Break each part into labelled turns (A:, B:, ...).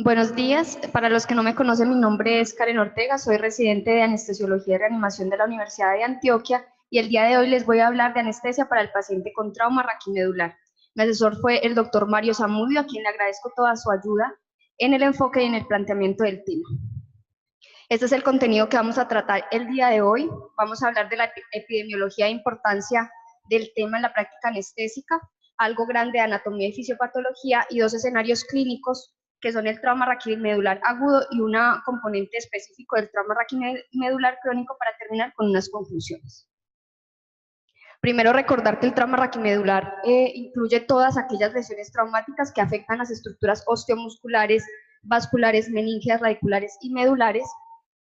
A: Buenos días. Para los que no me conocen, mi nombre es Karen Ortega, soy residente de Anestesiología y Reanimación de la Universidad de Antioquia y el día de hoy les voy a hablar de anestesia para el paciente con trauma raquimedular. Mi asesor fue el doctor Mario Zamudio, a quien le agradezco toda su ayuda en el enfoque y en el planteamiento del tema. Este es el contenido que vamos a tratar el día de hoy. Vamos a hablar de la epidemiología e importancia del tema en la práctica anestésica, algo grande de anatomía y fisiopatología y dos escenarios clínicos que son el trauma raquimedular agudo y una componente específico del trauma raquimedular crónico para terminar con unas conclusiones. Primero, recordar que el trauma raquimedular incluye todas aquellas lesiones traumáticas que afectan las estructuras osteomusculares, vasculares, meníngeas, radiculares y medulares.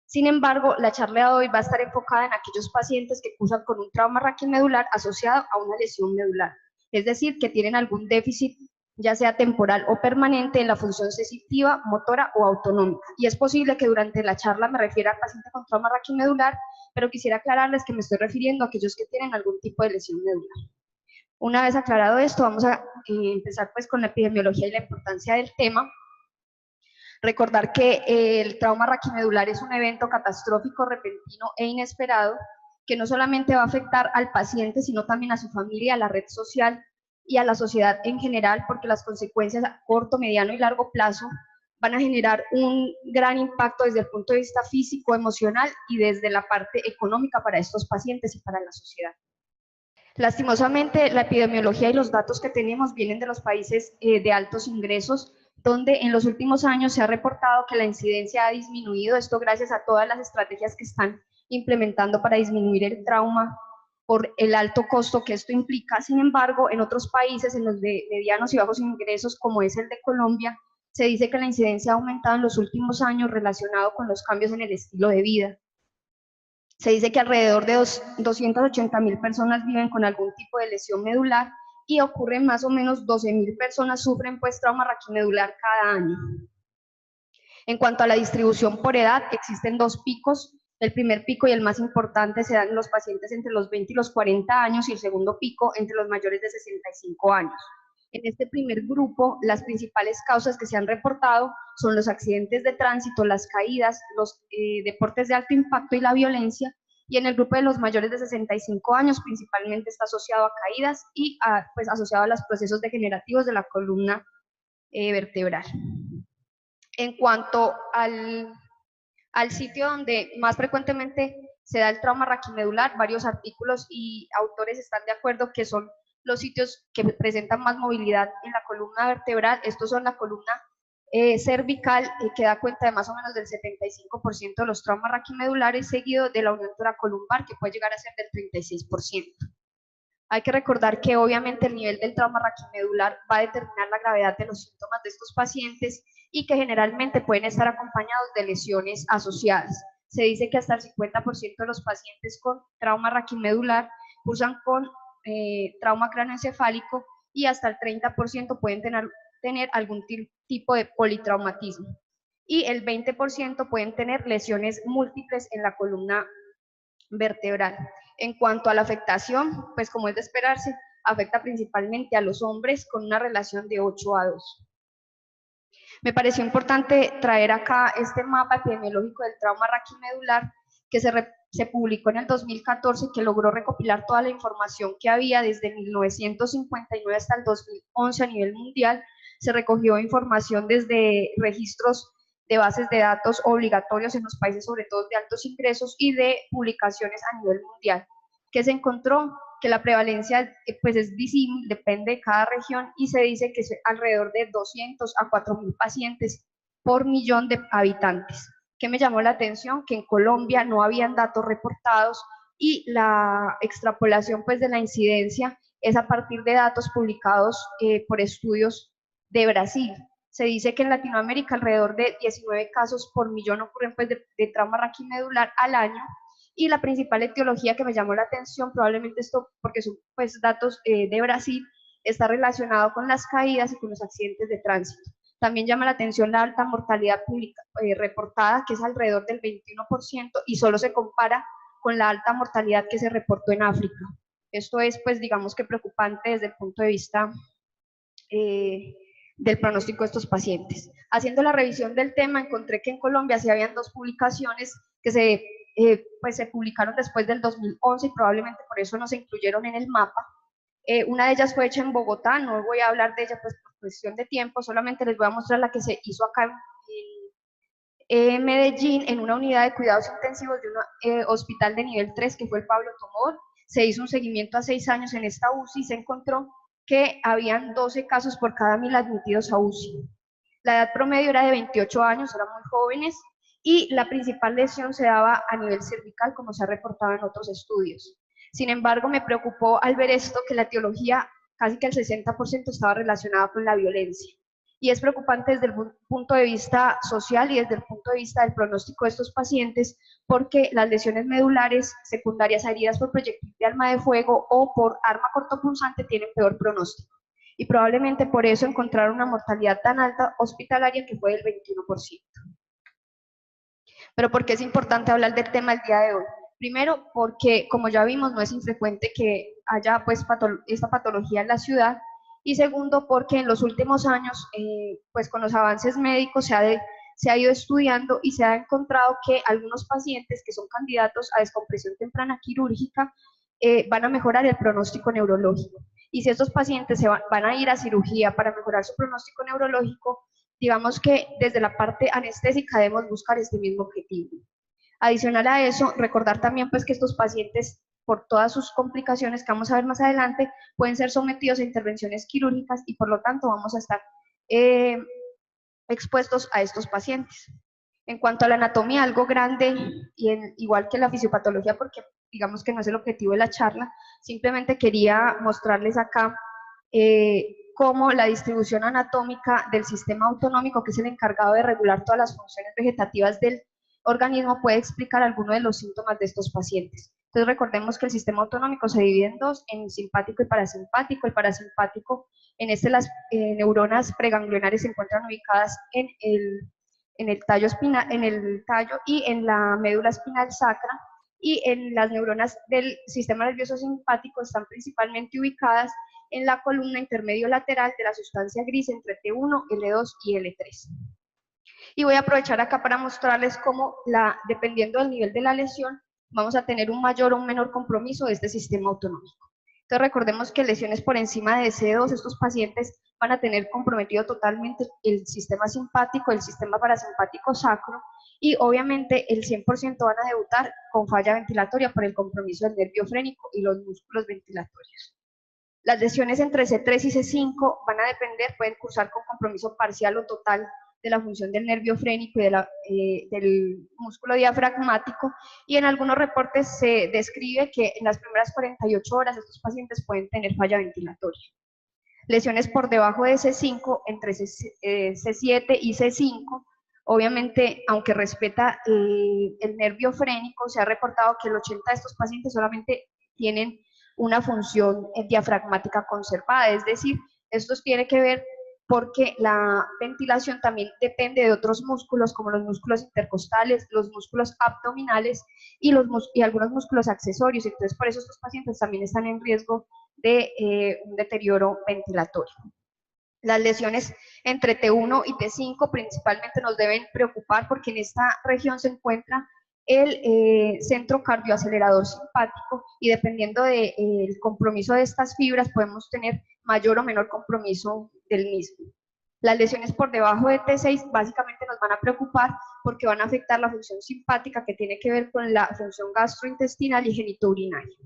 A: Sin embargo, la charla de hoy va a estar enfocada en aquellos pacientes que cursan con un trauma raquimedular asociado a una lesión medular, es decir, que tienen algún déficit, ya sea temporal o permanente, en la función sensitiva, motora o autonómica. Y es posible que durante la charla me refiera al paciente con trauma raquimedular, pero quisiera aclararles que me estoy refiriendo a aquellos que tienen algún tipo de lesión medular. Una vez aclarado esto, vamos a empezar pues con la epidemiología y la importancia del tema. Recordar que el trauma raquimedular es un evento catastrófico, repentino e inesperado que no solamente va a afectar al paciente, sino también a su familia, a la red social y a la sociedad en general, porque las consecuencias a corto, mediano y largo plazo van a generar un gran impacto desde el punto de vista físico, emocional y desde la parte económica para estos pacientes y para la sociedad. Lastimosamente, la epidemiología y los datos que tenemos vienen de los países de altos ingresos, donde en los últimos años se ha reportado que la incidencia ha disminuido, esto gracias a todas las estrategias que están implementando para disminuir el trauma por el alto costo que esto implica. Sin embargo, en otros países, en los de medianos y bajos ingresos, como es el de Colombia, se dice que la incidencia ha aumentado en los últimos años relacionado con los cambios en el estilo de vida. Se dice que alrededor de 280.000 personas viven con algún tipo de lesión medular y ocurren más o menos 12.000 personas sufren pues trauma raquimedular cada año. En cuanto a la distribución por edad, existen dos picos. El primer pico y el más importante se dan en los pacientes entre los 20 y los 40 años y el segundo pico entre los mayores de 65 años. En este primer grupo, las principales causas que se han reportado son los accidentes de tránsito, las caídas, los deportes de alto impacto y la violencia, y en el grupo de los mayores de 65 años principalmente está asociado a caídas y pues asociado a los procesos degenerativos de la columna vertebral. En cuanto al sitio donde más frecuentemente se da el trauma raquimedular, varios artículos y autores están de acuerdo que son los sitios que presentan más movilidad en la columna vertebral. Estos son la columna cervical, que da cuenta de más o menos del 75% de los traumas raquimedulares, seguido de la unión toracolumbar, que puede llegar a ser del 36%. Hay que recordar que obviamente el nivel del trauma raquimedular va a determinar la gravedad de los síntomas de estos pacientes y que generalmente pueden estar acompañados de lesiones asociadas. Se dice que hasta el 50% de los pacientes con trauma raquimedular cursan con trauma craneoencefálico y hasta el 30% pueden tener algún tipo de politraumatismo. Y el 20% pueden tener lesiones múltiples en la columna vertebral. En cuanto a la afectación, pues como es de esperarse, afecta principalmente a los hombres con una relación de 8:2. Me pareció importante traer acá este mapa epidemiológico del trauma raquimedular que se publicó en el 2014 y que logró recopilar toda la información que había desde 1959 hasta el 2011 a nivel mundial. Se recogió información desde registros de bases de datos obligatorios en los países, sobre todo de altos ingresos, y de publicaciones a nivel mundial, que se encontró que la prevalencia pues es visible, depende de cada región, y se dice que es alrededor de 200 a 4.000 pacientes por millón de habitantes. ¿Qué me llamó la atención? Que en Colombia no habían datos reportados y la extrapolación pues de la incidencia es a partir de datos publicados por estudios de Brasil. Se dice que en Latinoamérica alrededor de 19 casos por millón ocurren pues de trauma raquimedular al año, y la principal etiología que me llamó la atención, probablemente esto porque son pues datos de Brasil, está relacionado con las caídas y con los accidentes de tránsito. También llama la atención la alta mortalidad reportada, que es alrededor del 21%, y solo se compara con la alta mortalidad que se reportó en África. Esto es, pues, digamos que preocupante desde el punto de vista del pronóstico de estos pacientes. Haciendo la revisión del tema, encontré que en Colombia sí habían dos publicaciones que se publicaron después del 2011 y probablemente por eso no se incluyeron en el mapa. Una de ellas fue hecha en Bogotá, no voy a hablar de ella pues, por cuestión de tiempo, solamente les voy a mostrar la que se hizo acá en Medellín, en una unidad de cuidados intensivos de un hospital de nivel 3, que fue el Pablo Tomor. Se hizo un seguimiento a 6 años en esta UCI y se encontró que habían 12 casos por cada 1000 admitidos a UCI. La edad promedio era de 28 años, eran muy jóvenes, y la principal lesión se daba a nivel cervical, como se ha reportado en otros estudios. Sin embargo, me preocupó al ver esto que la etiología, casi que el 60% estaba relacionada con la violencia. Y es preocupante desde el punto de vista social y desde el punto de vista del pronóstico de estos pacientes, porque las lesiones medulares secundarias a heridas por proyectil de arma de fuego o por arma cortopunzante tienen peor pronóstico. Y probablemente por eso encontraron una mortalidad tan alta hospitalaria que fue del 21%. Pero ¿por qué es importante hablar del tema el día de hoy? Primero, porque como ya vimos, no es infrecuente que haya pues esta patología en la ciudad. Y segundo, porque en los últimos años, pues con los avances médicos se ha ido estudiando y se ha encontrado que algunos pacientes que son candidatos a descompresión temprana quirúrgica van a mejorar el pronóstico neurológico. Y si estos pacientes van a ir a cirugía para mejorar su pronóstico neurológico, digamos que desde la parte anestésica debemos buscar este mismo objetivo. Adicional a eso, recordar también pues que estos pacientes, por todas sus complicaciones que vamos a ver más adelante, pueden ser sometidos a intervenciones quirúrgicas y por lo tanto vamos a estar expuestos a estos pacientes. En cuanto a la anatomía, algo grande, y igual que la fisiopatología, porque digamos que no es el objetivo de la charla, simplemente quería mostrarles acá cómo la distribución anatómica del sistema autonómico, que es el encargado de regular todas las funciones vegetativas del organismo, puede explicar algunos de los síntomas de estos pacientes. Entonces recordemos que el sistema autonómico se divide en dos, en simpático y parasimpático. El parasimpático, las neuronas preganglionares se encuentran ubicadas en el tallo espinal, en el tallo y en la médula espinal sacra, y en las neuronas del sistema nervioso simpático están principalmente ubicadas en la columna intermedio lateral de la sustancia gris entre T1, L2 y L3. Y voy a aprovechar acá para mostrarles cómo, dependiendo del nivel de la lesión, vamos a tener un mayor o un menor compromiso de este sistema autonómico. Entonces recordemos que lesiones por encima de C2, estos pacientes van a tener comprometido totalmente el sistema simpático, el sistema parasimpático sacro, y obviamente el 100% van a debutar con falla ventilatoria por el compromiso del nervio frénico y los músculos ventilatorios. Las lesiones entre C3 y C5 van a depender, pueden cursar con compromiso parcial o total de la función del nervio frénico y del músculo diafragmático, y en algunos reportes se describe que en las primeras 48 horas estos pacientes pueden tener falla ventilatoria. Lesiones por debajo de C5, entre C7 y C5, obviamente, aunque respeta el nervio frénico, se ha reportado que el 80% de estos pacientes solamente tienen una función diafragmática conservada, es decir, esto tiene que ver porque la ventilación también depende de otros músculos, como los músculos intercostales, los músculos abdominales y algunos músculos accesorios. Entonces, por eso estos pacientes también están en riesgo de un deterioro ventilatorio. Las lesiones entre T1 y T5 principalmente nos deben preocupar porque en esta región se encuentra el centro cardioacelerador simpático, y dependiendo del compromiso de estas fibras podemos tener mayor o menor compromiso del mismo. Las lesiones por debajo de T6 básicamente nos van a preocupar porque van a afectar la función simpática, que tiene que ver con la función gastrointestinal y genitourinaria.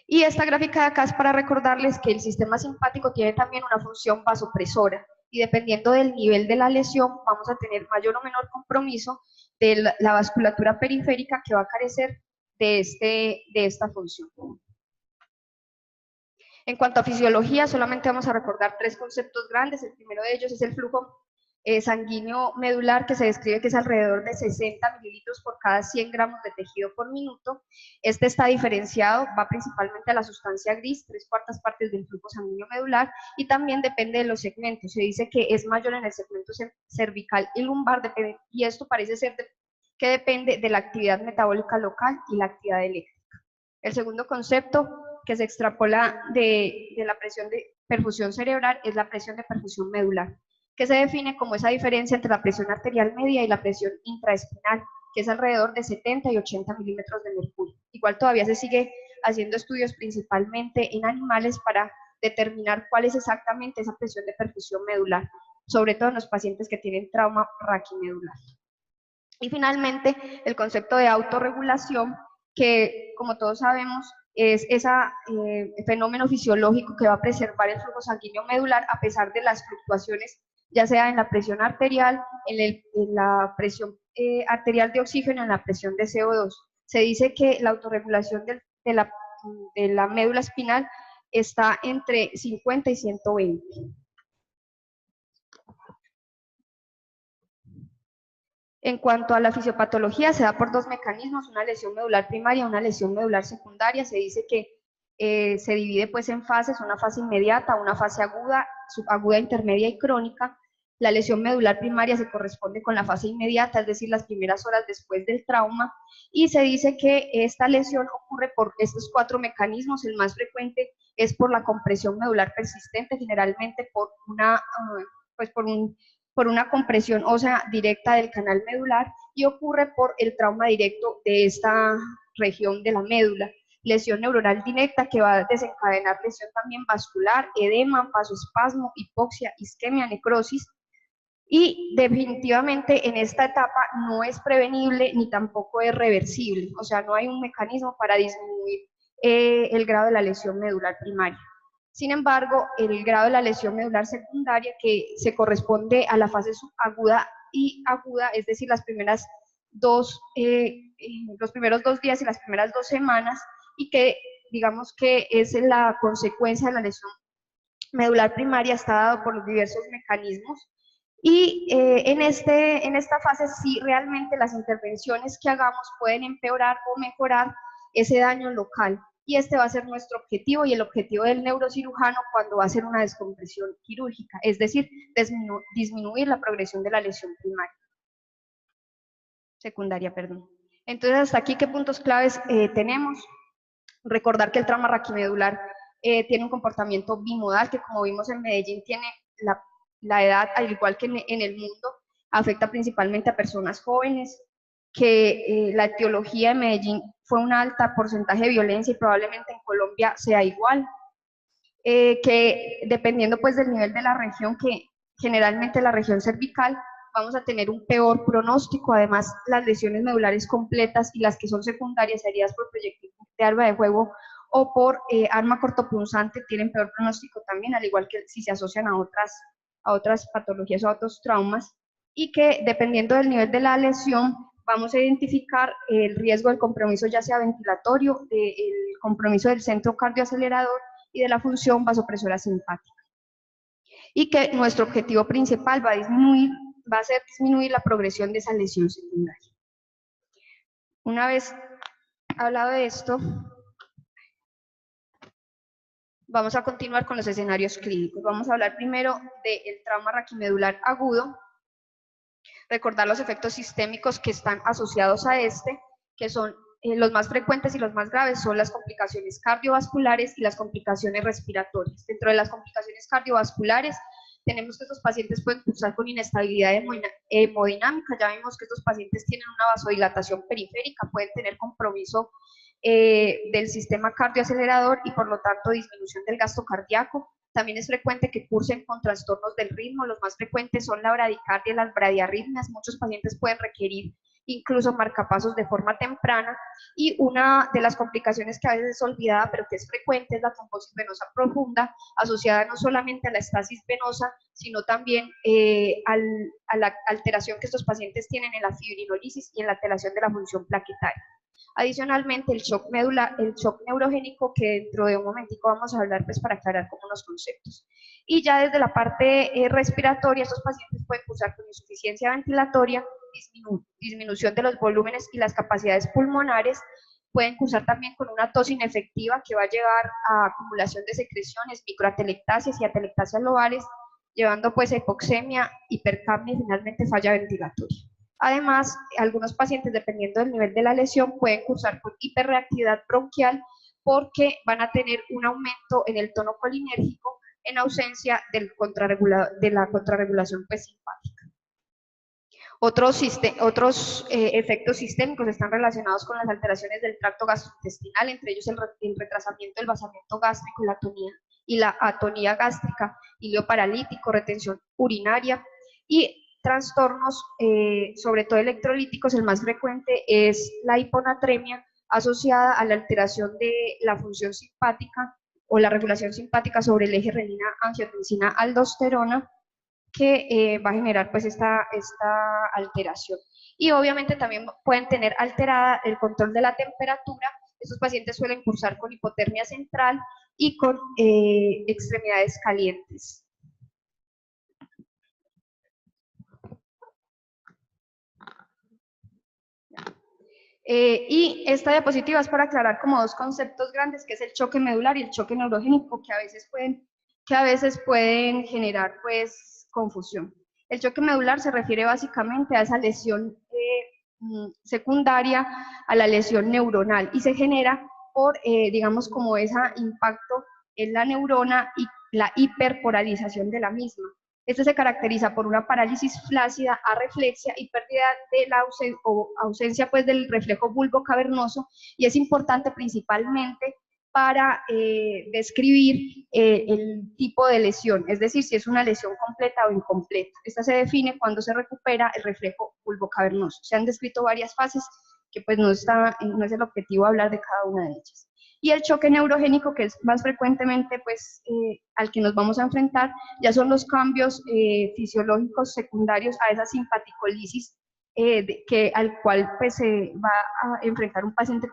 A: Y esta gráfica de acá es para recordarles que el sistema simpático tiene también una función vasopresora, y dependiendo del nivel de la lesión vamos a tener mayor o menor compromiso de la vasculatura periférica, que va a carecer de esta función. En cuanto a fisiología, solamente vamos a recordar tres conceptos grandes. El primero de ellos es el flujo sanguíneo medular, que se describe que es alrededor de 60 mililitros por cada 100 gramos de tejido por minuto. Este está diferenciado, va principalmente a la sustancia gris, 3/4 partes del flujo sanguíneo medular, y también depende de los segmentos. Se dice que es mayor en el segmento cervical y lumbar, y esto parece ser que depende de la actividad metabólica local y la actividad eléctrica. El segundo concepto que se extrapola de la presión de perfusión cerebral es la presión de perfusión medular, que se define como esa diferencia entre la presión arterial media y la presión intraespinal, que es alrededor de 70 y 80 milímetros de mercurio. Igual todavía se sigue haciendo estudios principalmente en animales para determinar cuál es exactamente esa presión de perfusión medular, sobre todo en los pacientes que tienen trauma raquimedular. Y finalmente, el concepto de autorregulación, que como todos sabemos, es ese fenómeno fisiológico que va a preservar el flujo sanguíneo medular a pesar de las fluctuaciones, ya sea en la presión arterial, en la presión arterial de oxígeno, en la presión de CO2. Se dice que la autorregulación de la médula espinal está entre 50 y 120. En cuanto a la fisiopatología, se da por dos mecanismos, una lesión medular primaria y una lesión medular secundaria. Se dice que se divide pues en fases, una fase inmediata, una fase aguda, subaguda, intermedia y crónica. La lesión medular primaria se corresponde con la fase inmediata, es decir, las primeras horas después del trauma, y se dice que esta lesión ocurre por estos cuatro mecanismos. El más frecuente es por la compresión medular persistente, generalmente por una compresión ósea directa del canal medular, y ocurre por el trauma directo de esta región de la médula. Lesión neuronal directa que va a desencadenar lesión también vascular, edema, vasoespasmo, hipoxia, isquemia, necrosis, y definitivamente en esta etapa no es prevenible ni tampoco es reversible, o sea, no hay un mecanismo para disminuir el grado de la lesión medular primaria. Sin embargo, el grado de la lesión medular secundaria, que se corresponde a la fase subaguda y aguda, es decir, los primeros 2 días y las primeras 2 semanas, y que digamos que es la consecuencia de la lesión medular primaria, está dado por los diversos mecanismos. Y en esta fase sí realmente las intervenciones que hagamos pueden empeorar o mejorar ese daño local, y este va a ser nuestro objetivo y el objetivo del neurocirujano cuando va a hacer una descompresión quirúrgica, es decir, disminuir la progresión de la lesión secundaria. Entonces, hasta aquí, ¿qué puntos claves tenemos? Recordar que el trauma raquimedular tiene un comportamiento bimodal, que como vimos en Medellín tiene la edad, al igual que en el mundo, afecta principalmente a personas jóvenes, que la etiología de Medellín fue un alto porcentaje de violencia y probablemente en Colombia sea igual, que dependiendo pues del nivel de la región, que generalmente la región cervical, vamos a tener un peor pronóstico. Además, las lesiones medulares completas y las que son secundarias, heridas por proyectil de arma de fuego o por arma cortopunzante, tienen peor pronóstico también, al igual que si se asocian a otras patologías o a otros traumas, y que dependiendo del nivel de la lesión, vamos a identificar el riesgo del compromiso, ya sea ventilatorio, del compromiso del centro cardioacelerador y de la función vasopresora simpática. Y que nuestro objetivo principal va a ser disminuir la progresión de esa lesión secundaria. Una vez hablado de esto, vamos a continuar con los escenarios clínicos. Vamos a hablar primero del trauma raquimedular agudo, recordar los efectos sistémicos que están asociados a que son los más frecuentes y los más graves son las complicaciones cardiovasculares y las complicaciones respiratorias. Dentro de las complicaciones cardiovasculares, tenemos que estos pacientes pueden cursar con inestabilidad hemodinámica. Ya vimos que estos pacientes tienen una vasodilatación periférica, pueden tener compromiso del sistema cardioacelerador y por lo tanto disminución del gasto cardíaco. También es frecuente que cursen con trastornos del ritmo. Los más frecuentes son la bradicardia y las bradiarritmias. Muchos pacientes pueden requerir incluso marcapasos de forma temprana, y una de las complicaciones que a veces es olvidada pero que es frecuente es la trombosis venosa profunda, asociada no solamente a la estasis venosa, sino también a la alteración que estos pacientes tienen en la fibrinolisis y en la alteración de la función plaquetaria. Adicionalmente, el shock neurogénico, que dentro de un momentico vamos a hablar pues para aclarar como unos conceptos. Y ya desde la parte respiratoria, estos pacientes pueden cursar con insuficiencia ventilatoria, disminución de los volúmenes y las capacidades pulmonares, pueden cursar también con una tos inefectiva que va a llevar a acumulación de secreciones, microatelectasias y atelectasias lobales, llevando pues a hipoxemia, hipercapnia y finalmente falla ventilatoria. Además, algunos pacientes, dependiendo del nivel de la lesión, pueden cursar con hiperreactividad bronquial porque van a tener un aumento en el tono colinérgico en ausencia de la contrarregulación pues, simpática. Otros efectos sistémicos están relacionados con las alteraciones del tracto gastrointestinal, entre ellos el retrasamiento del vaciamiento gástrico y la atonía gástrica, hilo paralítico, retención urinaria y trastornos, sobre todo electrolíticos. El más frecuente es la hiponatremia asociada a la alteración de la función simpática o la regulación simpática sobre el eje renina-angiotensina-aldosterona, que va a generar pues esta alteración. Y obviamente también pueden tener alterada el control de la temperatura. Estos pacientes suelen cursar con hipotermia central y con extremidades calientes. Y esta diapositiva es para aclarar como dos conceptos grandes, que es el choque medular y el choque neurogénico, que a veces pueden generar pues confusión. El choque medular se refiere básicamente a esa lesión secundaria a la lesión neuronal y se genera por, digamos, como ese impacto en la neurona y la hiperpolarización de la misma. Este se caracteriza por una parálisis flácida arreflexia y pérdida de la ausencia pues, del reflejo bulbo cavernoso, y es importante principalmente para describir el tipo de lesión, es decir, si es una lesión completa o incompleta. Esta se define cuando se recupera el reflejo bulbo cavernoso. Se han descrito varias fases que pues no es el objetivo hablar de cada una de ellas. Y el choque neurogénico, que es más frecuentemente pues, al que nos vamos a enfrentar, ya son los cambios fisiológicos secundarios a esa simpaticolisis al cual pues, se va a enfrentar un paciente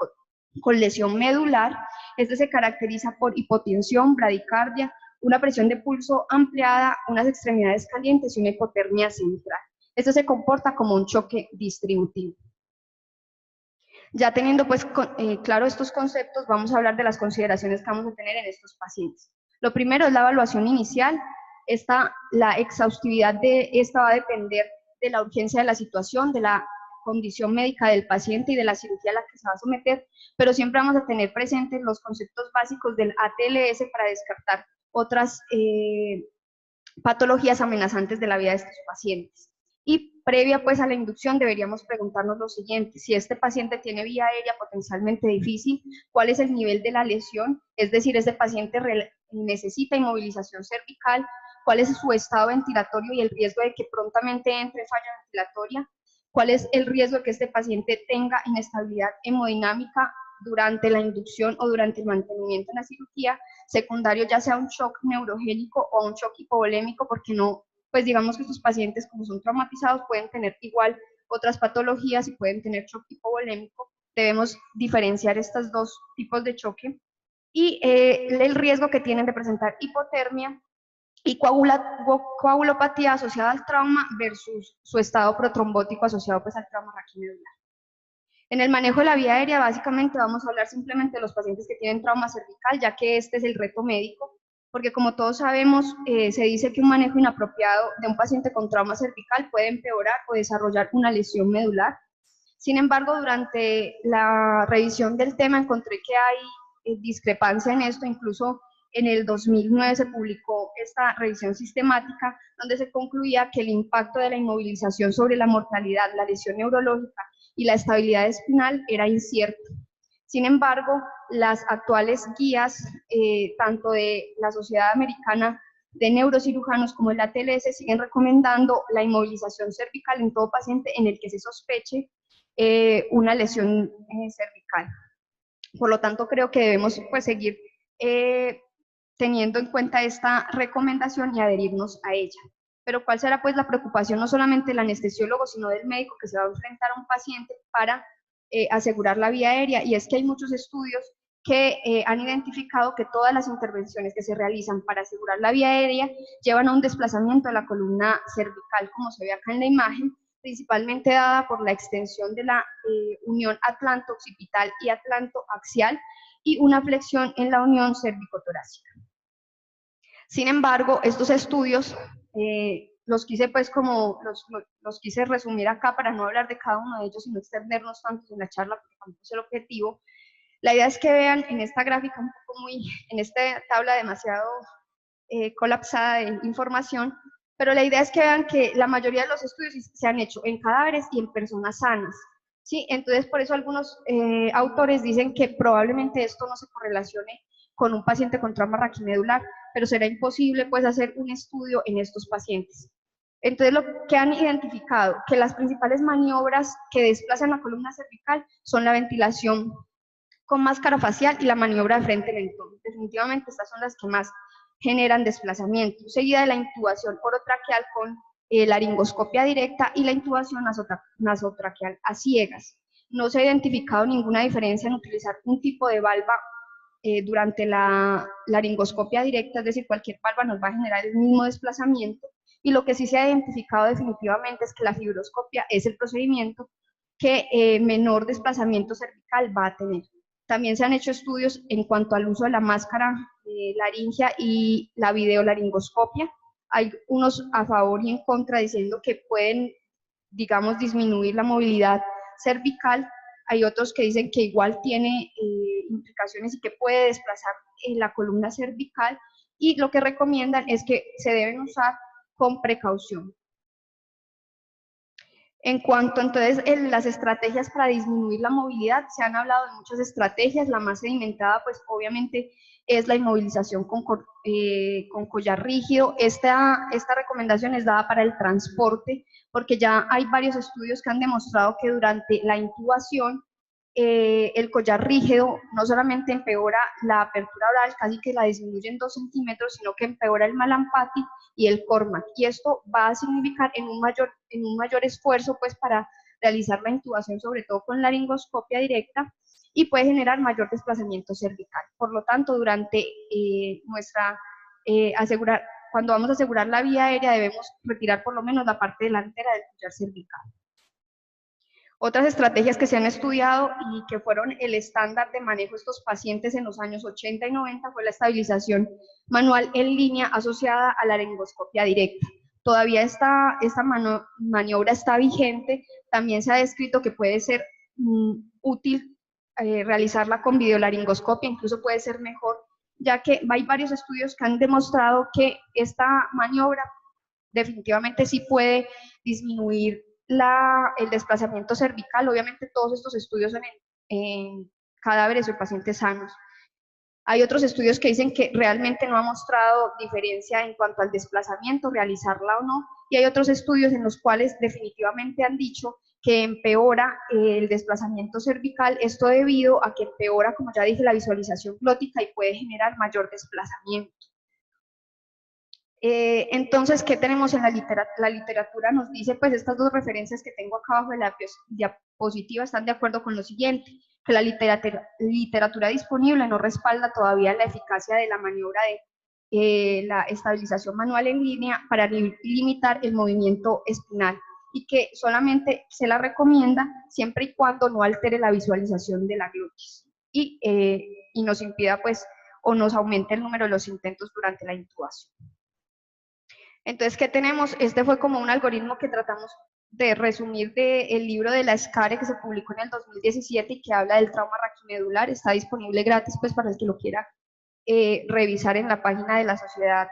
A: con lesión medular. Este se caracteriza por hipotensión, bradicardia, una presión de pulso ampliada, unas extremidades calientes y una hipotermia central. Esto se comporta como un choque distributivo. Ya teniendo pues claro estos conceptos, vamos a hablar de las consideraciones que vamos a tener en estos pacientes. Lo primero es la evaluación inicial. La exhaustividad de esta va a depender de la urgencia de la situación, de la condición médica del paciente y de la cirugía a la que se va a someter, pero siempre vamos a tener presentes los conceptos básicos del ATLS para descartar otras patologías amenazantes de la vida de estos pacientes. Y previa pues a la inducción deberíamos preguntarnos lo siguiente: si este paciente tiene vía aérea potencialmente difícil, ¿cuál es el nivel de la lesión? Es decir, ¿este paciente necesita inmovilización cervical? ¿Cuál es su estado ventilatorio y el riesgo de que prontamente entre falla ventilatoria? ¿Cuál es el riesgo de que este paciente tenga inestabilidad hemodinámica durante la inducción o durante el mantenimiento en la cirugía? Secundario, ya sea un shock neurogénico o un shock hipovolémico, porque no, pues digamos que estos pacientes, como son traumatizados, pueden tener igual otras patologías y pueden tener shock hipovolémico. Debemos diferenciar estos dos tipos de choque y el riesgo que tienen de presentar hipotermia y coagulopatía asociada al trauma versus su estado protrombótico asociado pues al trauma raquimedular. En el manejo de la vía aérea, básicamente vamos a hablar simplemente de los pacientes que tienen trauma cervical, ya que este es el reto médico, porque como todos sabemos, se dice que un manejo inapropiado de un paciente con trauma cervical puede empeorar o desarrollar una lesión medular. Sin embargo, durante la revisión del tema encontré que hay discrepancia en esto. Incluso en el 2009 se publicó esta revisión sistemática donde se concluía que el impacto de la inmovilización sobre la mortalidad, la lesión neurológica y la estabilidad espinal era incierto. Sin embargo, las actuales guías, tanto de la Sociedad Americana de Neurocirujanos como el ATLS, siguen recomendando la inmovilización cervical en todo paciente en el que se sospeche una lesión cervical. Por lo tanto, creo que debemos pues, seguir teniendo en cuenta esta recomendación y adherirnos a ella. Pero ¿cuál será pues la preocupación no solamente del anestesiólogo, sino del médico que se va a enfrentar a un paciente para asegurar la vía aérea? Y es que hay muchos estudios que han identificado que todas las intervenciones que se realizan para asegurar la vía aérea llevan a un desplazamiento de la columna cervical, como se ve acá en la imagen, principalmente dada por la extensión de la unión atlanto-occipital y atlanto-axial y una flexión en la unión cérvico-torácica. Sin embargo, estos estudios los quise pues como los quise resumir acá para no hablar de cada uno de ellos, sino extendernos tanto en la charla, porque tampoco es el objetivo. La idea es que vean en esta gráfica, un poco en esta tabla demasiado colapsada de información, pero la idea es que vean que la mayoría de los estudios se han hecho en cadáveres y en personas sanas, ¿sí? Entonces, por eso algunos autores dicen que probablemente esto no se correlacione con un paciente con trauma raquimedular, pero será imposible pues hacer un estudio en estos pacientes. Entonces, lo que han identificado, que las principales maniobras que desplazan la columna cervical son la ventilación con máscara facial y la maniobra de frente mentón. Definitivamente estas son las que más generan desplazamiento, seguida de la intubación orotraqueal con laringoscopia directa y la intubación nasotraqueal a ciegas. No se ha identificado ninguna diferencia en utilizar un tipo de valva durante la laringoscopia directa, es decir, cualquier valva nos va a generar el mismo desplazamiento, y lo que sí se ha identificado definitivamente es que la fibroscopia es el procedimiento que menor desplazamiento cervical va a tener. También se han hecho estudios en cuanto al uso de la máscara laringea y la videolaringoscopia. Hay unos a favor y en contra diciendo que pueden, digamos, disminuir la movilidad cervical. Hay otros que dicen que igual tiene implicaciones y que puede desplazar la columna cervical, y lo que recomiendan es que se deben usar con precaución. En cuanto entonces las estrategias para disminuir la movilidad, se han hablado de muchas estrategias. La más sedimentada pues obviamente es la inmovilización con collar rígido. Esta recomendación es dada para el transporte, porque ya hay varios estudios que han demostrado que durante la intubación el collar rígido no solamente empeora la apertura oral, casi que la disminuye en 2 centímetros, sino que empeora el Mallampati y el Cormack, y esto va a significar en un mayor esfuerzo pues para realizar la intubación, sobre todo con laringoscopia directa, y puede generar mayor desplazamiento cervical. Por lo tanto, durante cuando vamos a asegurar la vía aérea, debemos retirar por lo menos la parte delantera del collar cervical. Otras estrategias que se han estudiado y que fueron el estándar de manejo de estos pacientes en los años 80 y 90 fue la estabilización manual en línea asociada a la laringoscopia directa. Todavía esta maniobra está vigente. También se ha descrito que puede ser útil realizarla con videolaringoscopia, incluso puede ser mejor, ya que hay varios estudios que han demostrado que esta maniobra definitivamente sí puede disminuir el desplazamiento cervical. Obviamente todos estos estudios son en cadáveres o pacientes sanos. Hay otros estudios que dicen que realmente no ha mostrado diferencia en cuanto al desplazamiento, realizarla o no, y hay otros estudios en los cuales definitivamente han dicho que empeora el desplazamiento cervical, esto debido a que empeora, como ya dije, la visualización glótica y puede generar mayor desplazamiento. Entonces, ¿qué tenemos en la literatura? La literatura nos dice, pues estas dos referencias que tengo acá abajo de la diapositiva están de acuerdo con lo siguiente, que la literatura disponible no respalda todavía la eficacia de la maniobra de la estabilización manual en línea para limitar el movimiento espinal, y que solamente se la recomienda siempre y cuando no altere la visualización de la glotis y nos impida pues o nos aumente el número de los intentos durante la intubación. Entonces, ¿qué tenemos? Este fue como un algoritmo que tratamos de resumir del libro de la SCARE que se publicó en el 2017 y que habla del trauma raquimedular. Está disponible gratis pues para el que lo quiera revisar en la página de la Sociedad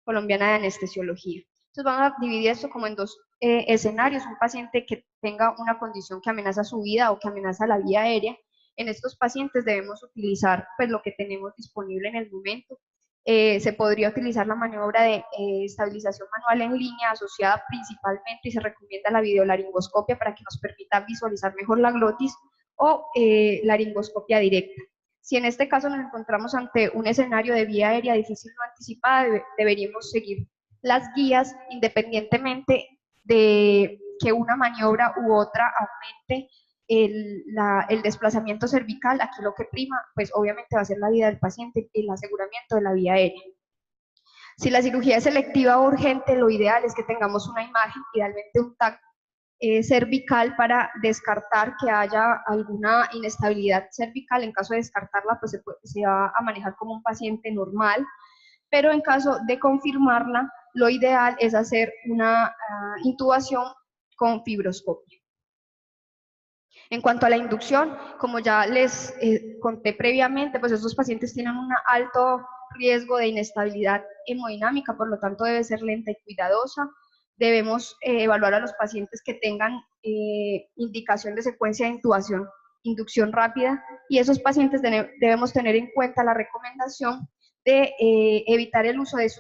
A: Colombiana de Anestesiología. Entonces vamos a dividir esto como en dos escenarios. Un paciente que tenga una condición que amenaza su vida o que amenaza la vía aérea. En estos pacientes debemos utilizar pues lo que tenemos disponible en el momento. Se podría utilizar la maniobra de estabilización manual en línea asociada principalmente, y se recomienda la videolaringoscopia para que nos permita visualizar mejor la glotis, o laringoscopia directa. Si en este caso nos encontramos ante un escenario de vía aérea difícil no anticipada, deberíamos seguir las guías independientemente de que una maniobra u otra aumente el desplazamiento cervical. Aquí lo que prima, pues obviamente va a ser la vida del paciente y el aseguramiento de la vía aérea. Si la cirugía es selectiva o urgente, lo ideal es que tengamos una imagen, idealmente un TAC cervical, para descartar que haya alguna inestabilidad cervical. En caso de descartarla, pues se va a manejar como un paciente normal, pero en caso de confirmarla, lo ideal es hacer una intubación con fibroscopia. En cuanto a la inducción, como ya les conté previamente, pues estos pacientes tienen un alto riesgo de inestabilidad hemodinámica, por lo tanto debe ser lenta y cuidadosa. Debemos evaluar a los pacientes que tengan indicación de secuencia de intubación, inducción rápida, y esos pacientes debemos tener en cuenta la recomendación de evitar el uso de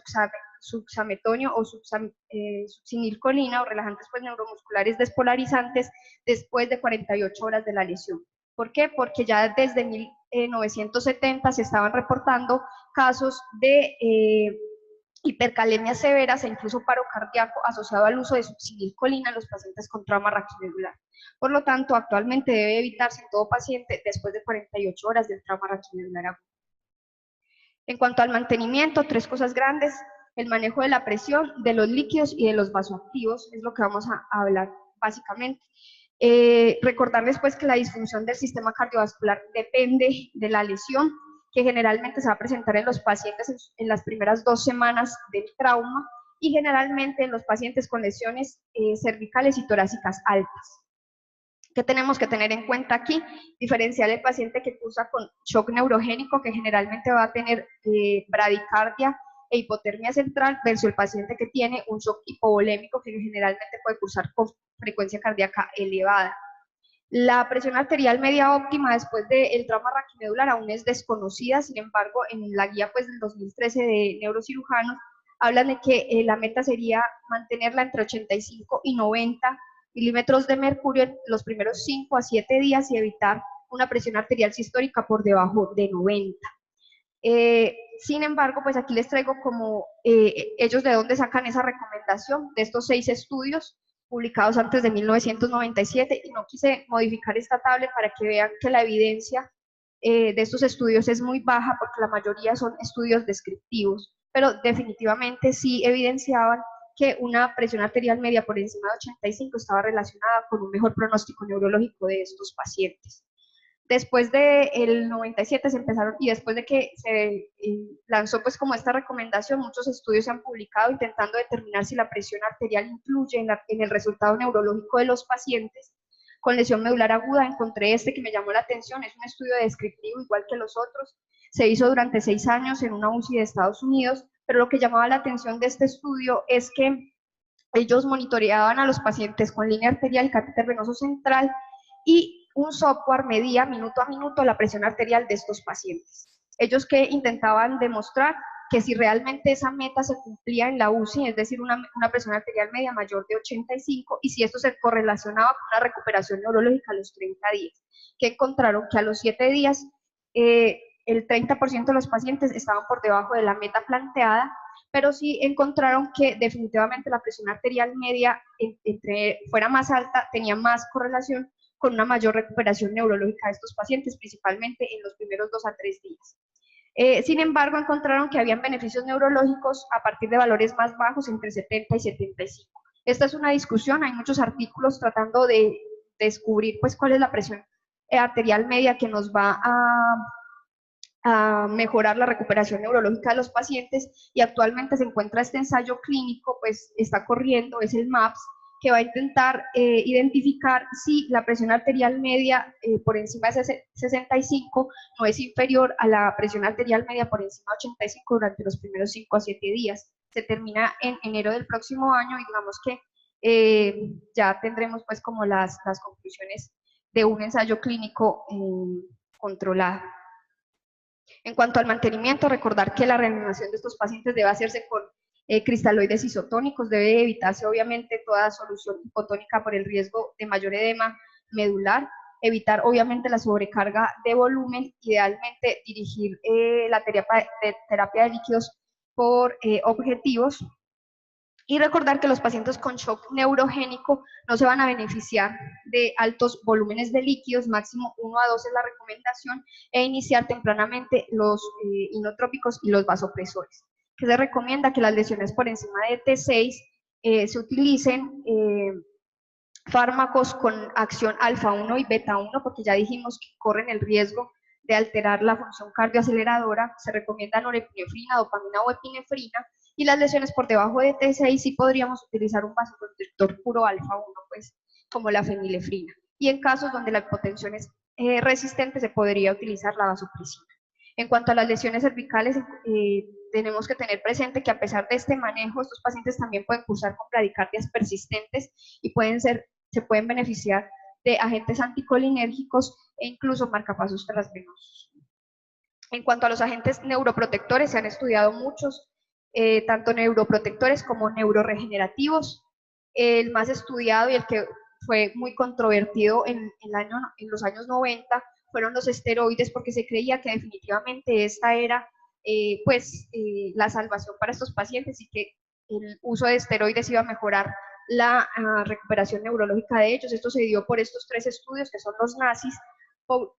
A: suxametonio o succinilcolina o relajantes pues, neuromusculares despolarizantes después de 48 horas de la lesión. ¿Por qué? Porque ya desde 1970 se estaban reportando casos de hipercalemias severas e incluso paro cardíaco asociado al uso de succinilcolina en los pacientes con trauma raquimedular. Por lo tanto, actualmente debe evitarse en todo paciente después de 48 horas del trauma raquimedular agudo. En cuanto al mantenimiento, tres cosas grandes: el manejo de la presión, de los líquidos y de los vasoactivos, es lo que vamos a hablar básicamente. Recordarles pues que la disfunción del sistema cardiovascular depende de la lesión, que generalmente se va a presentar en los pacientes en las primeras 2 semanas del trauma y generalmente en los pacientes con lesiones cervicales y torácicas altas. ¿Qué tenemos que tener en cuenta aquí? Diferenciar el paciente que cursa con shock neurogénico, que generalmente va a tener bradicardia e hipotermia central, versus el paciente que tiene un shock hipovolémico, que generalmente puede cursar con frecuencia cardíaca elevada. La presión arterial media óptima después del trauma raquimedular aún es desconocida, sin embargo, en la guía pues, del 2013 de neurocirujanos, hablan de que la meta sería mantenerla entre 85 y 90 milímetros de mercurio en los primeros 5 a 7 días y evitar una presión arterial sistólica por debajo de 90. Sin embargo, pues aquí les traigo como ellos de dónde sacan esa recomendación de estos 6 estudios publicados antes de 1997, y no quise modificar esta tabla para que vean que la evidencia de estos estudios es muy baja porque la mayoría son estudios descriptivos, pero definitivamente sí evidenciaban que una presión arterial media por encima de 85 estaba relacionada con un mejor pronóstico neurológico de estos pacientes. Después del 97 se empezaron, y después de que se lanzó pues como esta recomendación, muchos estudios se han publicado intentando determinar si la presión arterial influye en el resultado neurológico de los pacientes con lesión medular aguda. Encontré este que me llamó la atención, es un estudio descriptivo igual que los otros, se hizo durante 6 años en una UCI de Estados Unidos, pero lo que llamaba la atención de este estudio es que ellos monitoreaban a los pacientes con línea arterial y catéter venoso central, y un software medía minuto a minuto la presión arterial de estos pacientes. Ellos que intentaban demostrar que si realmente esa meta se cumplía en la UCI, es decir, una presión arterial media mayor de 85, y si esto se correlacionaba con una recuperación neurológica a los 30 días, que encontraron que a los 7 días el 30% de los pacientes estaban por debajo de la meta planteada, pero sí encontraron que definitivamente la presión arterial media, entre fuera más alta, tenía más correlación con una mayor recuperación neurológica de estos pacientes, principalmente en los primeros 2 a 3 días. Sin embargo, encontraron que habían beneficios neurológicos a partir de valores más bajos, entre 70 y 75. Esta es una discusión, hay muchos artículos tratando de descubrir pues, cuál es la presión arterial media que nos va a mejorar la recuperación neurológica de los pacientes, y actualmente se encuentra este ensayo clínico, pues está corriendo, es el MAPS, que va a intentar identificar si la presión arterial media por encima de 65 no es inferior a la presión arterial media por encima de 85 durante los primeros 5 a 7 días. Se termina en enero del próximo año, y digamos que ya tendremos pues como las conclusiones de un ensayo clínico controlado. En cuanto al mantenimiento, recordar que la reanimación de estos pacientes debe hacerse con cristaloides isotónicos, debe evitarse obviamente toda solución hipotónica por el riesgo de mayor edema medular, evitar obviamente la sobrecarga de volumen, idealmente dirigir la terapia de líquidos por objetivos, y recordar que los pacientes con shock neurogénico no se van a beneficiar de altos volúmenes de líquidos, máximo 1 a 2 es la recomendación, e iniciar tempranamente los inotrópicos y los vasopresores. Que se recomienda que las lesiones por encima de T6 se utilicen fármacos con acción alfa 1 y beta 1, porque ya dijimos que corren el riesgo de alterar la función cardioaceleradora. Se recomienda norepinefrina, dopamina o epinefrina, y las lesiones por debajo de T6 sí podríamos utilizar un vasoconstrictor puro alfa 1, pues como la fenilefrina. Y en casos donde la hipotensión es resistente, se podría utilizar la vasopresina. En cuanto a las lesiones cervicales, tenemos que tener presente que a pesar de este manejo, estos pacientes también pueden cursar con bradicardias persistentes y se pueden beneficiar de agentes anticolinérgicos e incluso marcapasos transvenosos. En cuanto a los agentes neuroprotectores, se han estudiado muchos, tanto neuroprotectores como neuroregenerativos. El más estudiado y el que fue muy controvertido en los años 90 fueron los esteroides, porque se creía que definitivamente esta era la salvación para estos pacientes y que el uso de esteroides iba a mejorar la recuperación neurológica de ellos. Esto se dio por estos 3 estudios que son los nazis,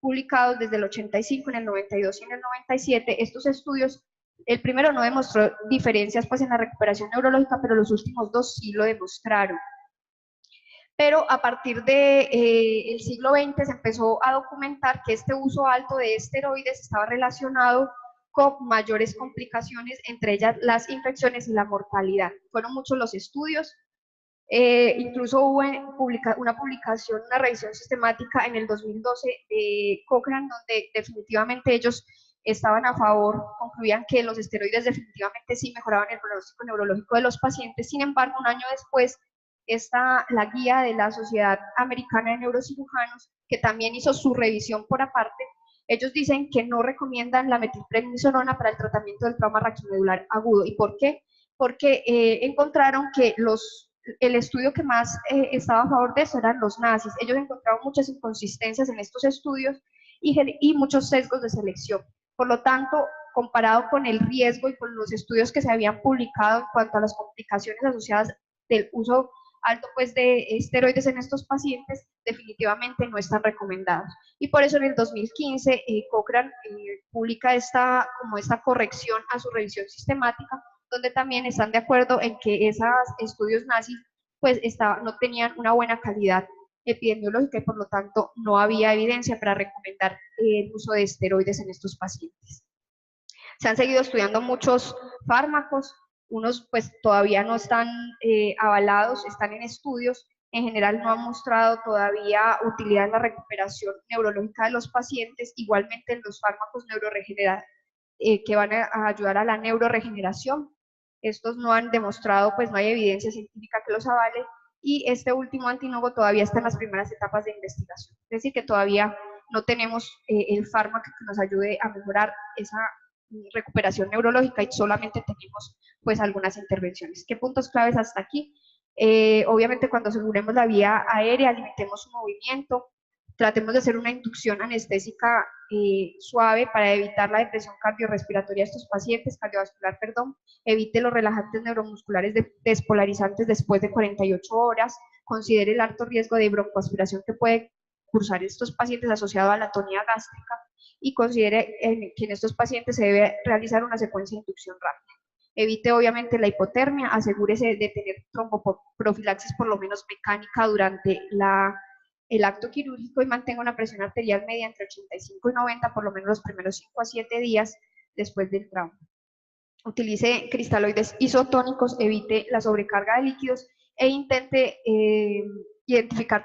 A: publicados desde el 85, en el 92 y en el 97. Estos estudios, el primero no demostró diferencias pues en la recuperación neurológica, pero los últimos 2 sí lo demostraron. Pero a partir del siglo XX se empezó a documentar que este uso alto de esteroides estaba relacionado con mayores complicaciones, entre ellas las infecciones y la mortalidad. Fueron muchos los estudios, incluso hubo una publicación, una revisión sistemática en el 2012 de Cochrane, donde definitivamente ellos estaban a favor, concluían que los esteroides definitivamente sí mejoraban el pronóstico neurológico de los pacientes. Sin embargo, un año después, la guía de la Sociedad Americana de Neurocirujanos, que también hizo su revisión por aparte, ellos dicen que no recomiendan la metilprednisolona para el tratamiento del trauma raquimedular agudo. ¿Y por qué? Porque encontraron que el estudio que más estaba a favor de eso eran los nazis. Ellos encontraron muchas inconsistencias en estos estudios y muchos sesgos de selección. Por lo tanto, comparado con el riesgo y con los estudios que se habían publicado en cuanto a las complicaciones asociadas del uso alto pues de esteroides en estos pacientes, definitivamente no están recomendados. Y por eso en el 2015 Cochrane publica esta corrección a su revisión sistemática, donde también están de acuerdo en que esos estudios nazis pues no tenían una buena calidad epidemiológica y por lo tanto no había evidencia para recomendar el uso de esteroides en estos pacientes. Se han seguido estudiando muchos fármacos, unos pues todavía no están avalados, están en estudios, en general no han mostrado todavía utilidad en la recuperación neurológica de los pacientes, igualmente en los fármacos neuroregenerativos que van a ayudar a la neuroregeneración. Estos no han demostrado, pues no hay evidencia científica que los avale, y este último antínogo todavía está en las primeras etapas de investigación. Es decir, que todavía no tenemos el fármaco que nos ayude a mejorar esa recuperación neurológica y solamente tenemos pues algunas intervenciones. ¿Qué puntos claves hasta aquí? Obviamente cuando aseguremos la vía aérea, limitemos su movimiento, tratemos de hacer una inducción anestésica suave para evitar la depresión cardiorrespiratoria de estos pacientes, cardiovascular, perdón, evite los relajantes neuromusculares despolarizantes después de 48 horas, considere el alto riesgo de broncoaspiración que puede cursar estos pacientes asociado a la atonía gástrica y considere que en estos pacientes se debe realizar una secuencia de inducción rápida. Evite obviamente la hipotermia, asegúrese de tener tromboprofilaxis por lo menos mecánica durante el acto quirúrgico y mantenga una presión arterial media entre 85 y 90 por lo menos los primeros 5 a 7 días después del trauma. Utilice cristaloides isotónicos, evite la sobrecarga de líquidos e intente identificar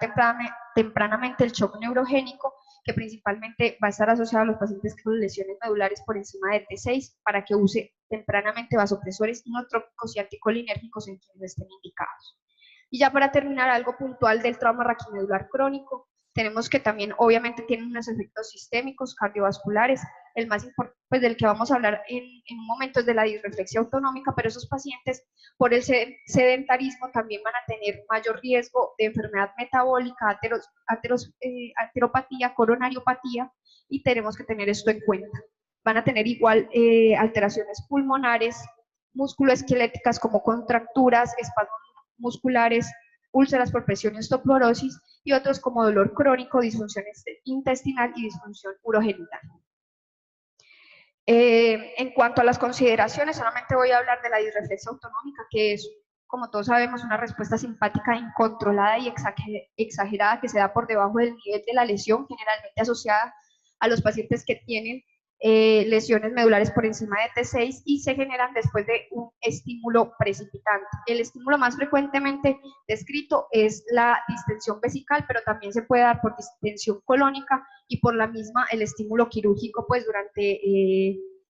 A: tempranamente el shock neurogénico, que principalmente va a estar asociado a los pacientes con lesiones medulares por encima de T6, para que use tempranamente vasopresores inotrópicos y anticolinérgicos en quienes estén indicados. Y ya para terminar, algo puntual del trauma raquimedular crónico, tenemos que también obviamente tienen unos efectos sistémicos, cardiovasculares. El más importante, pues del que vamos a hablar en un momento, es de la disreflexia autonómica, pero esos pacientes por el sedentarismo también van a tener mayor riesgo de enfermedad metabólica, ateropatía, coronariopatía, y tenemos que tener esto en cuenta. Van a tener igual alteraciones pulmonares, musculoesqueléticas como contracturas, espasmos musculares, úlceras por presión y osteoporosis, y otros como dolor crónico, disfunción intestinal y disfunción urogenital. En cuanto a las consideraciones, solamente voy a hablar de la disreflexia autonómica, que es, como todos sabemos, una respuesta simpática incontrolada y exagerada que se da por debajo del nivel de la lesión, generalmente asociada a los pacientes que tienen lesiones medulares por encima de T6 y se generan después de un estímulo precipitante. El estímulo más frecuentemente descrito es la distensión vesical, pero también se puede dar por distensión colónica y por la misma el estímulo quirúrgico pues durante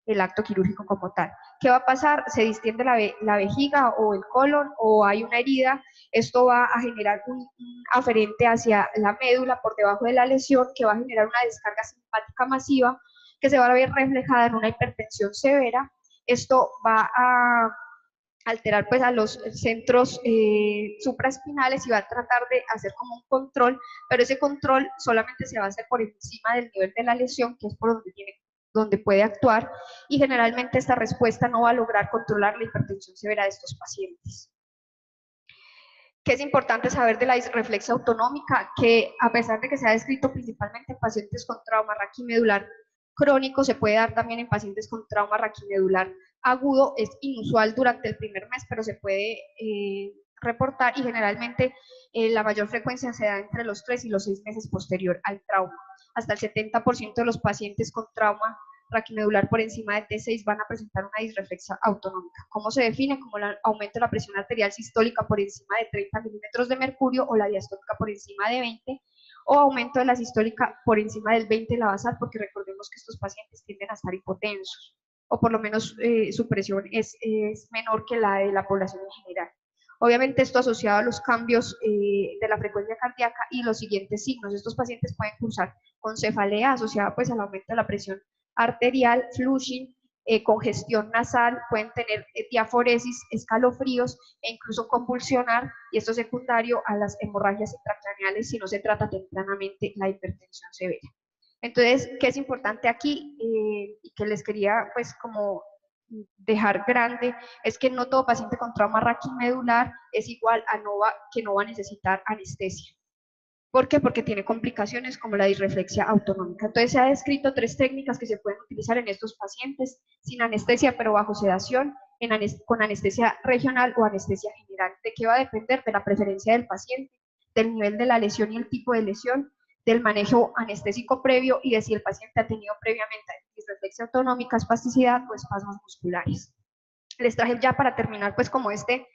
A: el acto quirúrgico como tal. ¿Qué va a pasar? Se distiende la vejiga o el colon o hay una herida. Esto va a generar un aferente hacia la médula por debajo de la lesión que va a generar una descarga simpática masiva que se va a ver reflejada en una hipertensión severa. Esto va a alterar pues a los centros supraespinales y va a tratar de hacer como un control, pero ese control solamente se va a hacer por encima del nivel de la lesión, que es por donde puede actuar, y generalmente esta respuesta no va a lograr controlar la hipertensión severa de estos pacientes. ¿Qué es importante saber de la disreflexia autonómica? Que a pesar de que se ha descrito principalmente en pacientes con trauma raquimedular crónico, se puede dar también en pacientes con trauma raquimedular agudo. Es inusual durante el primer mes, pero se puede reportar y generalmente la mayor frecuencia se da entre los 3 y los 6 meses posterior al trauma. Hasta el 70% de los pacientes con trauma raquimedular por encima de T6 van a presentar una disreflexia autonómica. ¿Cómo se define? Como el aumento de la presión arterial sistólica por encima de 30 milímetros de mercurio o la diastólica por encima de 20, o aumento de la sistólica por encima del 20 de la basal, porque recordemos que estos pacientes tienden a estar hipotensos, o por lo menos su presión es menor que la de la población en general. Obviamente esto asociado a los cambios de la frecuencia cardíaca y los siguientes signos. Estos pacientes pueden cursar con cefalea asociada pues al aumento de la presión arterial, flushing, congestión nasal, pueden tener diaforesis, escalofríos e incluso convulsionar, y esto secundario a las hemorragias intracraneales si no se trata tempranamente la hipertensión severa. Entonces, ¿qué es importante aquí? Y que les quería pues como dejar grande, es que no todo paciente con trauma raquimedular es igual a que no va a necesitar anestesia. ¿Por qué? Porque tiene complicaciones como la disreflexia autonómica. Entonces se ha descrito 3 técnicas que se pueden utilizar en estos pacientes, sin anestesia pero bajo sedación, con anestesia regional o anestesia general. ¿De qué va a depender? De la preferencia del paciente, del nivel de la lesión y el tipo de lesión, del manejo anestésico previo y de si el paciente ha tenido previamente disreflexia autonómica, espasticidad o espasmos musculares. Les traje ya para terminar pues como este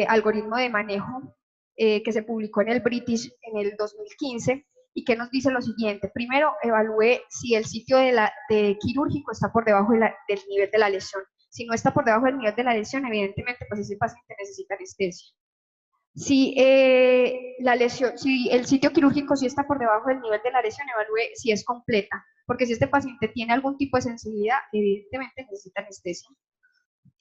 A: algoritmo de manejo que se publicó en el British en el 2015 y que nos dice lo siguiente. Primero, evalúe si el sitio de quirúrgico está por debajo del nivel de la lesión. Si no está por debajo del nivel de la lesión, evidentemente, pues ese paciente necesita anestesia. Si si el sitio quirúrgico sí está por debajo del nivel de la lesión, evalúe si es completa, porque si este paciente tiene algún tipo de sensibilidad, evidentemente necesita anestesia.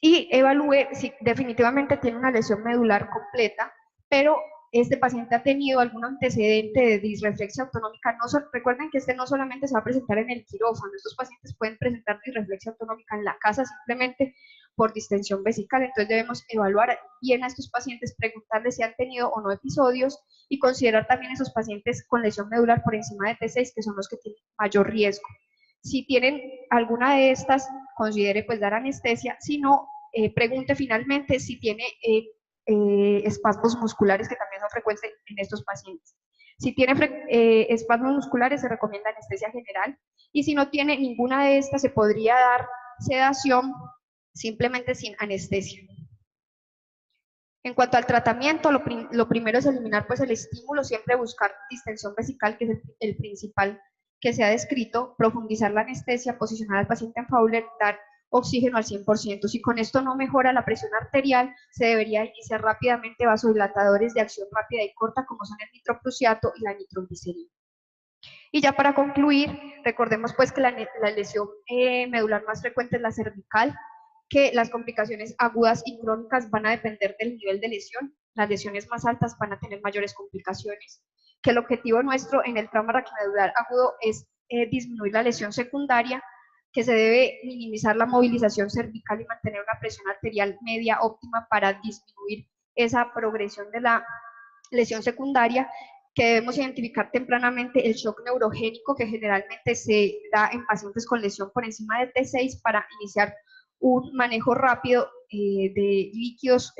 A: Y evalúe si definitivamente tiene una lesión medular completa, pero este paciente ha tenido algún antecedente de disreflexia autonómica. Recuerden que este no solamente se va a presentar en el quirófano, estos pacientes pueden presentar disreflexia autonómica en la casa simplemente por distensión vesical. Entonces debemos evaluar bien a estos pacientes, preguntarles si han tenido o no episodios y considerar también esos pacientes con lesión medular por encima de T6, que son los que tienen mayor riesgo. Si tienen alguna de estas, considere pues dar anestesia. Si no, pregunte finalmente si tiene espasmos musculares, que también son frecuentes en estos pacientes. Si tiene espasmos musculares, se recomienda anestesia general, y si no tiene ninguna de estas, se podría dar sedación simplemente sin anestesia. En cuanto al tratamiento, lo primero es eliminar pues el estímulo, siempre buscar distensión vesical, que es el principal que se ha descrito, profundizar la anestesia, posicionar al paciente en Fowler, dar oxígeno al 100%. Si con esto no mejora la presión arterial, se debería iniciar rápidamente vasodilatadores de acción rápida y corta, como son el nitroprusiato y la nitroglicerina. Y ya para concluir, recordemos pues que la lesión medular más frecuente es la cervical, que las complicaciones agudas y crónicas van a depender del nivel de lesión. Las lesiones más altas van a tener mayores complicaciones, que el objetivo nuestro en el trauma raquimedular agudo es disminuir la lesión secundaria, que se debe minimizar la movilización cervical y mantener una presión arterial media óptima para disminuir esa progresión de la lesión secundaria, que debemos identificar tempranamente el shock neurogénico, que generalmente se da en pacientes con lesión por encima de T6, para iniciar un manejo rápido de líquidos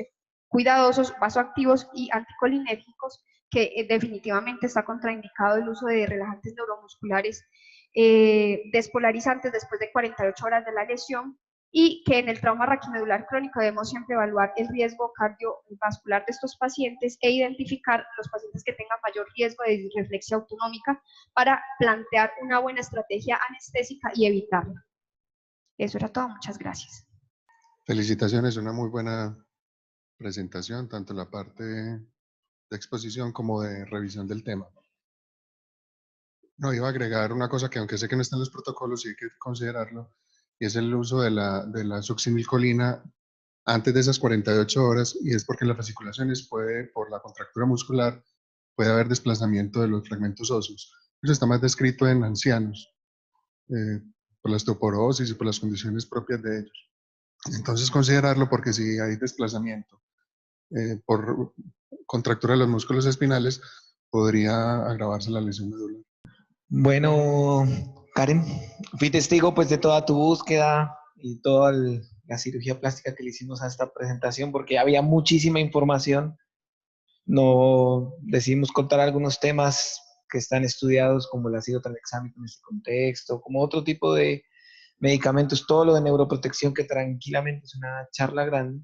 A: cuidadosos, vasoactivos y anticolinérgicos, que definitivamente está contraindicado el uso de relajantes neuromusculares despolarizantes después de 48 horas de la lesión, y que en el trauma raquimedular crónico debemos siempre evaluar el riesgo cardiovascular de estos pacientes e identificar los pacientes que tengan mayor riesgo de disreflexia autonómica para plantear una buena estrategia anestésica y evitarla. Eso era todo, muchas gracias.
B: Felicitaciones, una muy buena presentación, tanto la parte de exposición como de revisión del tema. No, iba a agregar una cosa que aunque sé que no está en los protocolos, sí hay que considerarlo, y es el uso de la succinilcolina antes de esas 48 horas, y es porque en las fasciculaciones puede, por la contractura muscular, puede haber desplazamiento de los fragmentos óseos. Eso está más descrito en ancianos, por la osteoporosis y por las condiciones propias de ellos. Entonces considerarlo porque si hay desplazamiento por contractura de los músculos espinales, podría agravarse la lesión medular.
C: Bueno, Karen, fui testigo pues de toda tu búsqueda y toda la cirugía plástica que le hicimos a esta presentación porque había muchísima información. No decidimos contar algunos temas que están estudiados como el ácido tranexámico en este contexto, como otro tipo de medicamentos, todo lo de neuroprotección que tranquilamente es una charla grande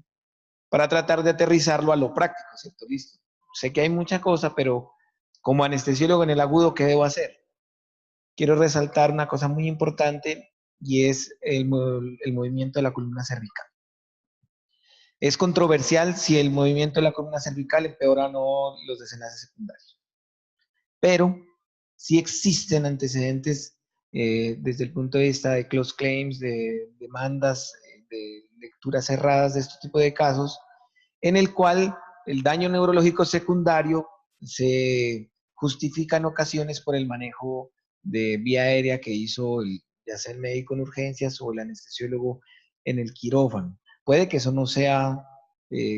C: para tratar de aterrizarlo a lo práctico, ¿cierto? Listo. Sé que hay mucha cosa, pero como anestesiólogo en el agudo, ¿qué debo hacer? Quiero resaltar una cosa muy importante y es el movimiento de la columna cervical. Es controversial si el movimiento de la columna cervical empeora o no los desenlaces secundarios, pero sí existen antecedentes desde el punto de vista de close claims, de demandas, de lecturas cerradas de este tipo de casos, en el cual el daño neurológico secundario se justifica en ocasiones por el manejo de vía aérea que hizo ya sea el médico en urgencias o el anestesiólogo en el quirófano. Puede que eso no sea,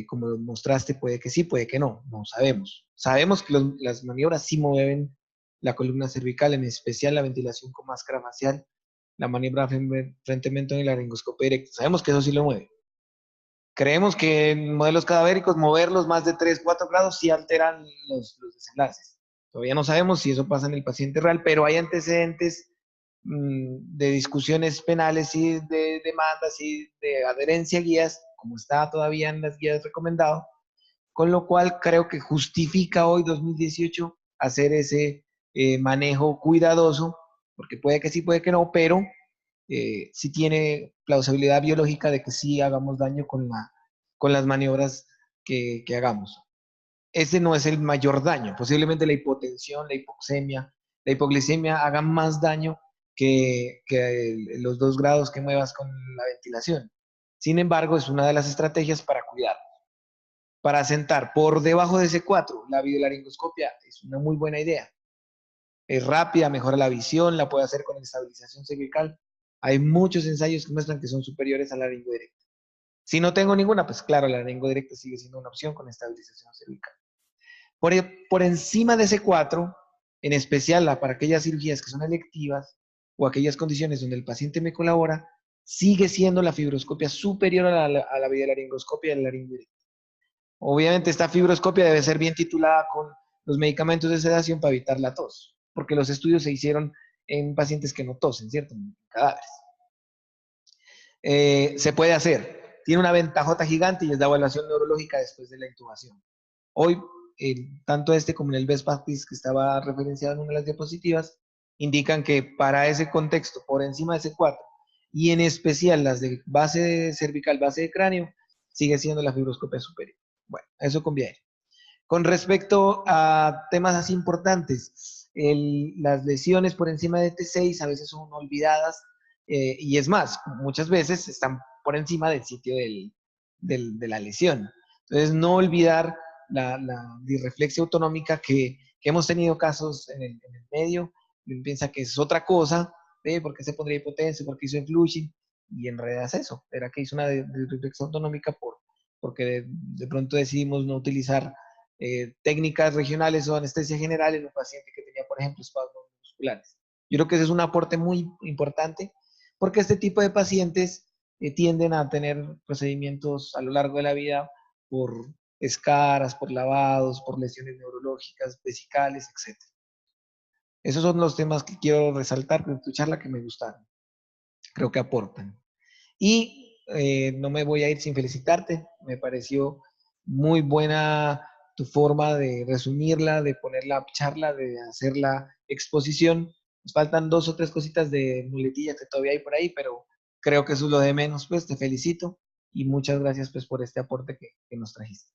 C: como mostraste, puede que sí, puede que no, no sabemos. Sabemos que las maniobras sí mueven la columna cervical, en especial la ventilación con máscara facial, la maniobra frente-mentón y la laringoscopia directa. Sabemos que eso sí lo mueve. Creemos que en modelos cadavéricos moverlos más de 3, 4 grados sí alteran los desenlaces. Todavía no sabemos si eso pasa en el paciente real, pero hay antecedentes de discusiones penales y de demandas y de adherencia a guías, como está todavía en las guías recomendado, con lo cual creo que justifica hoy 2018 hacer ese manejo cuidadoso, porque puede que sí, puede que no, pero sí tiene plausibilidad biológica de que sí hagamos daño con las maniobras que hagamos. Ese no es el mayor daño. Posiblemente la hipotensión, la hipoxemia, la hipoglicemia hagan más daño que los 2 grados que muevas con la ventilación. Sin embargo, es una de las estrategias para cuidar. Para sentar por debajo de ese 4, la videolaringoscopia es una muy buena idea. Es rápida, mejora la visión, la puede hacer con estabilización cervical. Hay muchos ensayos que muestran que son superiores a la laringodirecta. Si no tengo ninguna, pues claro, la laringodirecta sigue siendo una opción con estabilización cervical. Por encima de ese 4, en especial para aquellas cirugías que son electivas o aquellas condiciones donde el paciente me colabora, sigue siendo la fibroscopia superior a la videolaringoscopia y a la laringodirecta. Obviamente esta fibroscopia debe ser bien titulada con los medicamentos de sedación para evitar la tos, porque los estudios se hicieron en pacientes que no tosen, ¿cierto? En cadáveres. Se puede hacer. Tiene una ventajota gigante y es la evaluación neurológica después de la intubación. Hoy, tanto este como en el best practice que estaba referenciado en una de las diapositivas, indican que para ese contexto, por encima de ese 4, y en especial las de base cervical, base de cráneo, sigue siendo la fibroscopia superior. Bueno, eso conviene. Con respecto a temas así importantes, las lesiones por encima de T6 a veces son olvidadas y es más, muchas veces están por encima del sitio de la lesión. Entonces, no olvidar la disreflexia autonómica que hemos tenido casos en el medio. Uno piensa que es otra cosa, ¿por qué se pondría hipotensión? ¿Por qué hizo flushing? Y en realidad es eso, era que hizo una disreflexia autonómica porque de pronto decidimos no utilizar técnicas regionales o anestesia general en un paciente que tenía, por ejemplo, espasmos musculares. Yo creo que ese es un aporte muy importante porque este tipo de pacientes tienden a tener procedimientos a lo largo de la vida por escaras, por lavados, por lesiones neurológicas, vesicales, etc. Esos son los temas que quiero resaltar de tu charla que me gustaron. Creo que aportan. Y no me voy a ir sin felicitarte. Me pareció muy buena tu forma de resumirla, de poner la charla, de hacer la exposición. Nos faltan 2 o 3 cositas de muletillas que todavía hay por ahí, pero creo que eso es lo de menos. Pues te felicito y muchas gracias pues por este aporte que nos trajiste.